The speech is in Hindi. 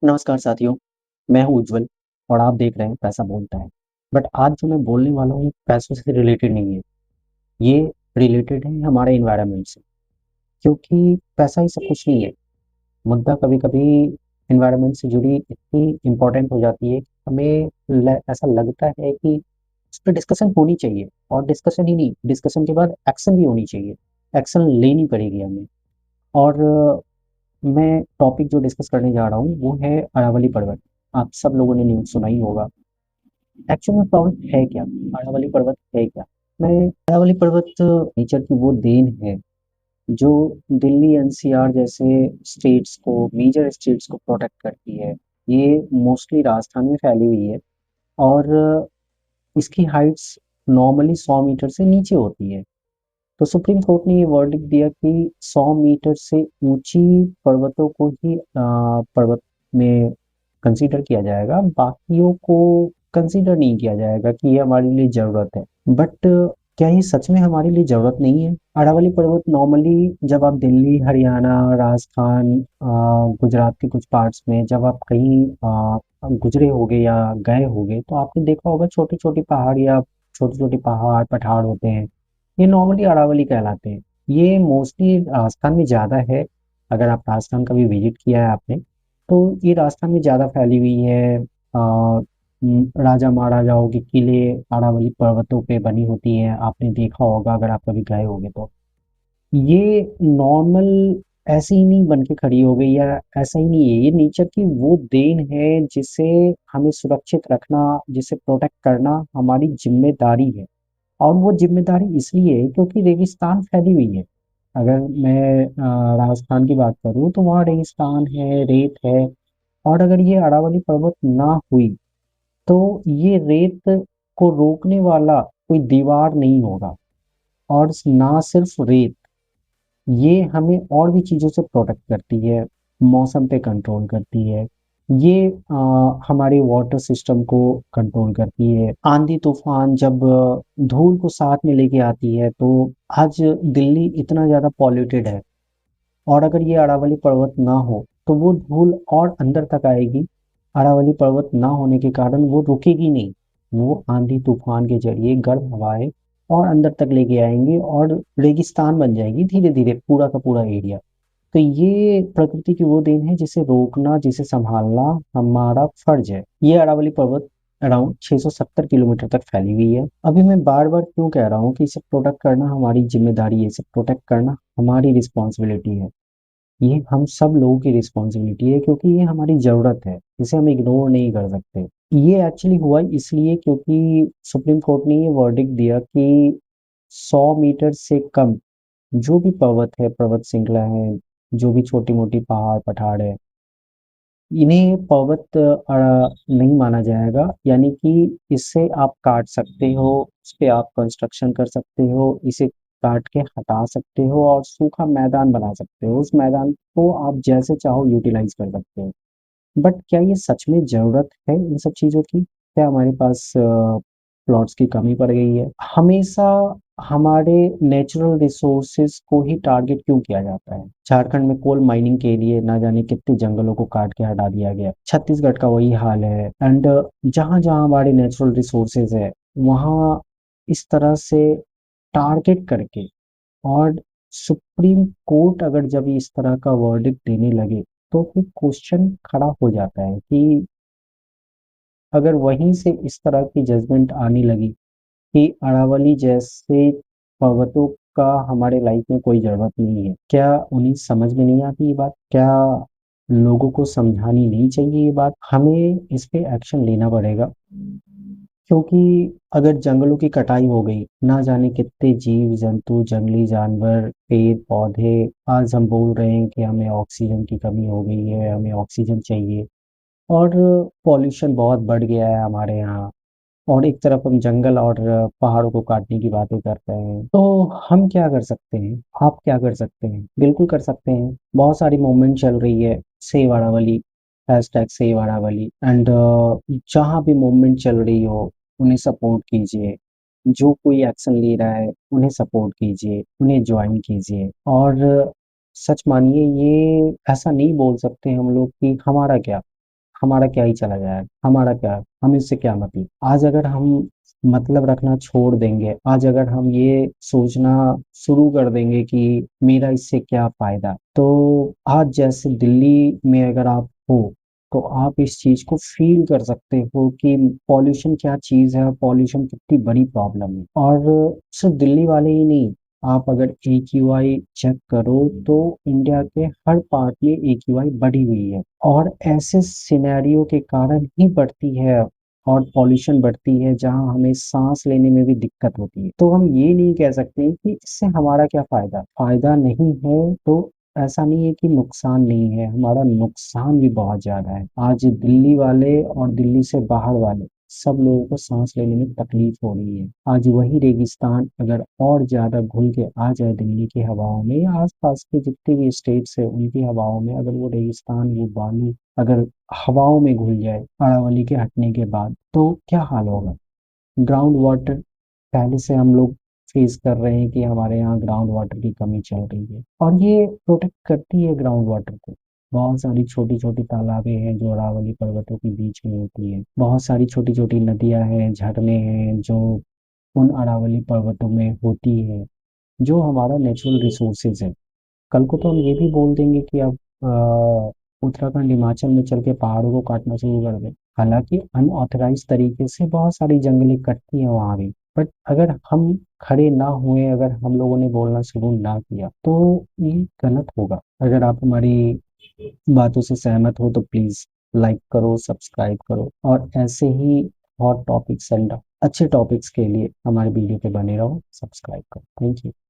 नमस्कार साथियों, मैं हूँ उज्जवल और आप देख रहे हैं पैसा बोलता है। बट आज जो मैं बोलने वाला हूँ पैसों से रिलेटेड नहीं है, ये रिलेटेड है हमारे एनवायरनमेंट से। क्योंकि पैसा ही सब कुछ नहीं है। मुद्दा कभी-कभी एनवायरनमेंट से जुड़ी इतनी इम्पोर्टेंट हो जाती है कि हमें ऐसा लगता है कि उस पर डिस्कशन होनी चाहिए और डिस्कशन ही नहीं, डिस्कशन के बाद एक्शन भी होनी चाहिए। एक्शन लेनी पड़ेगी हमें। और मैं टॉपिक जो डिस्कस करने जा रहा हूँ वो है अरावली पर्वत। आप सब लोगों ने न्यूज़ सुना ही होगा। एक्चुअल में पर्वत है क्या? अरावली पर्वत है क्या? मैं अरावली पर्वत नेचर की वो देन है जो दिल्ली एनसीआर जैसे स्टेट्स को, मेजर स्टेट्स को प्रोटेक्ट करती है। ये मोस्टली राजस्थान में फैली हुई है और इसकी हाइट्स नॉर्मली 100 मीटर से नीचे होती है। तो सुप्रीम कोर्ट ने ये वर्डिक्ट दिया कि 100 मीटर से ऊंची पर्वतों को ही पर्वत में कंसीडर किया जाएगा, बाकियों को कंसीडर नहीं किया जाएगा कि ये हमारे लिए ज़रूरत है। बट क्या ये सच में हमारे लिए ज़रूरत नहीं है? अरावली पर्वत नॉर्मली जब आप दिल्ली, हरियाणा, राजस्थान, गुजरात के कुछ पार्ट्स में जब आप कहीं गुजरे होगे या गए होगे तो आपने देखा होगा छोटी छोटी पहाड़ या छोटे छोटे पहाड़ पठार होते हैं। ये नॉर्मली अरावली कहलाते हैं। ये मोस्टली राजस्थान में ज़्यादा है। अगर आप राजस्थान का भी विजिट किया है आपने तो ये राजस्थान में ज़्यादा फैली हुई है। राजा महाराजाओं के किले अरावली पर्वतों पे बनी होती है, आपने देखा होगा अगर आप कभी गए होगे तो। ये नॉर्मल ऐसे ही नहीं बन के खड़ी हो गई या ऐसा ही नहीं है, ये नेचर की वो देन है जिसे हमें सुरक्षित रखना, जिसे प्रोटेक्ट करना हमारी जिम्मेदारी है। और वो जिम्मेदारी इसलिए है क्योंकि रेगिस्तान फैली हुई है। अगर मैं राजस्थान की बात करूँ तो वहाँ रेगिस्तान है, रेत है। और अगर ये अरावली पर्वत ना हुई तो ये रेत को रोकने वाला कोई दीवार नहीं होगा। और ना सिर्फ रेत, ये हमें और भी चीज़ों से प्रोटेक्ट करती है, मौसम पे कंट्रोल करती है। ये हमारे वाटर सिस्टम को कंट्रोल करती है। आंधी तूफान जब धूल को साथ में लेके आती है तो आज दिल्ली इतना ज़्यादा पॉल्यूटेड है और अगर ये अरावली पर्वत ना हो तो वो धूल और अंदर तक आएगी। अरावली पर्वत ना होने के कारण वो रुकेगी नहीं। वो आंधी तूफान के जरिए गर्म हवाएं और अंदर तक लेके आएंगी और रेगिस्तान बन जाएगी धीरे धीरे पूरा का पूरा एरिया। तो ये प्रकृति की वो देन है जिसे रोकना, जिसे संभालना हमारा फर्ज है। ये अरावली पर्वत अराउंड 670 किलोमीटर तक फैली हुई है। अभी मैं बार बार क्यों कह रहा हूँ कि इसे प्रोटेक्ट करना हमारी जिम्मेदारी है, इसे प्रोटेक्ट करना हमारी रिस्पॉन्सिबिलिटी है। ये हम सब लोगों की रिस्पॉन्सिबिलिटी है क्योंकि ये हमारी ज़रूरत है, इसे हम इग्नोर नहीं कर सकते। ये एक्चुअली हुआ इसलिए क्योंकि सुप्रीम कोर्ट ने ये वर्डिक्ट दिया कि 100 मीटर से कम जो भी पर्वत है, पर्वत श्रृंखला है, जो भी छोटी मोटी पहाड़ पठार है, इन्हें पर्वत नहीं माना जाएगा। यानी कि इससे आप काट सकते हो, उस पे आप कंस्ट्रक्शन कर सकते हो, इसे काट के हटा सकते हो और सूखा मैदान बना सकते हो। उस मैदान को आप जैसे चाहो यूटिलाइज कर सकते हो। बट क्या ये सच में ज़रूरत है इन सब चीज़ों की? क्या हमारे पास प्लॉट्स की कमी पड़ गई है? हमेशा हमारे नेचुरल रिसोर्सेज को ही टारगेट क्यों किया जाता है? झारखंड में कोल माइनिंग के लिए ना जाने कितने जंगलों को काट के हटा दिया गया। छत्तीसगढ़ का वही हाल है। एंड जहाँ जहाँ हमारे नेचुरल रिसोर्सेज है वहाँ इस तरह से टारगेट करके और सुप्रीम कोर्ट अगर जब इस तरह का वर्डिक्ट देने लगे तो फिर क्वेश्चन खड़ा हो जाता है कि अगर वहीं से इस तरह की जजमेंट आने लगी कि अरावली जैसे पर्वतों का हमारे लाइफ में कोई ज़रूरत नहीं है, क्या उन्हें समझ में नहीं आती ये बात? क्या लोगों को समझानी नहीं चाहिए ये बात? हमें इस पे एक्शन लेना पड़ेगा क्योंकि अगर जंगलों की कटाई हो गई, ना जाने कितने जीव जंतु, जंगली जानवर, पेड़ पौधे, आज हम बोल रहे हैं कि हमें ऑक्सीजन की कमी हो गई है, हमें ऑक्सीजन चाहिए। और पॉल्यूशन बहुत बढ़ गया है हमारे यहाँ। और एक तरफ हम जंगल और पहाड़ों को काटने की बातें कर रहे हैं, तो हम क्या कर सकते हैं? आप क्या कर सकते हैं? बिल्कुल कर सकते हैं। बहुत सारी मूवमेंट चल रही है, save Aravalli, hashtag save Aravalli. And जहाँ भी मूवमेंट चल रही हो उन्हें सपोर्ट कीजिए। जो कोई एक्शन ले रहा है उन्हें सपोर्ट कीजिए, उन्हें ज्वाइन कीजिए। और सच मानिए, ये ऐसा नहीं बोल सकते हम लोग कि हमारा क्या, हमारा क्या ही चला जाएगा, हमारा क्या, हमें इससे क्या मतलब। आज अगर हम मतलब रखना छोड़ देंगे, आज अगर हम ये सोचना शुरू कर देंगे कि मेरा इससे क्या फायदा, तो आज जैसे दिल्ली में अगर आप हो तो आप इस चीज को फील कर सकते हो कि पॉल्यूशन क्या चीज है, पॉल्यूशन कितनी बड़ी प्रॉब्लम है। और सिर्फ दिल्ली वाले ही नहीं, आप अगर AQI चेक करो तो इंडिया के हर पार्ट में AQI बढ़ी हुई है, और ऐसे सिनेरियो के कारण ही बढ़ती है, और पॉल्यूशन बढ़ती है जहां हमें सांस लेने में भी दिक्कत होती है। तो हम ये नहीं कह सकते कि इससे हमारा क्या फायदा, फायदा नहीं है तो ऐसा नहीं है कि नुकसान नहीं है, हमारा नुकसान भी बहुत ज्यादा है। आज दिल्ली वाले और दिल्ली से बाहर वाले सब लोगों को सांस लेने में तकलीफ हो रही है। आज वही रेगिस्तान अगर और ज्यादा घुल के आ जाए दिल्ली की हवाओं में, या आसपास के जितने भी स्टेट्स है उनकी हवाओं में, अगर वो रेगिस्तान, वो बालू अगर हवाओं में घुल जाए अरावली के हटने के बाद, तो क्या हाल होगा। ग्राउंड वाटर पहले से हम लोग फेस कर रहे हैं कि हमारे यहाँ ग्राउंड वाटर की कमी चल रही है, और ये प्रोटेक्ट करती है ग्राउंड वाटर को। बहुत सारी छोटी छोटी तालाबें हैं जो अरावली पर्वतों के बीच में होती है, बहुत सारी छोटी छोटी नदियां हैं, झरने हैं जो उन अरावली पर्वतों में होती है, जो हमारा नेचुरल रिसोर्सेज है। कल को तो हम ये भी बोल देंगे कि अब उत्तराखंड हिमाचल में चल के पहाड़ों को काटना शुरू कर दें। हालांकि अनऑथराइज तरीके से बहुत सारी जंगलें कटती हैं वहां भी, बट अगर हम खड़े ना हुए, अगर हम लोगों ने बोलना शुरू ना किया, तो ये गलत होगा। अगर आप हमारी बातों से सहमत हो तो प्लीज लाइक करो, सब्सक्राइब करो, और ऐसे ही हॉट टॉपिक्स एंड अच्छे टॉपिक्स के लिए हमारे वीडियो पे बने रहो, सब्सक्राइब करो। Thank you.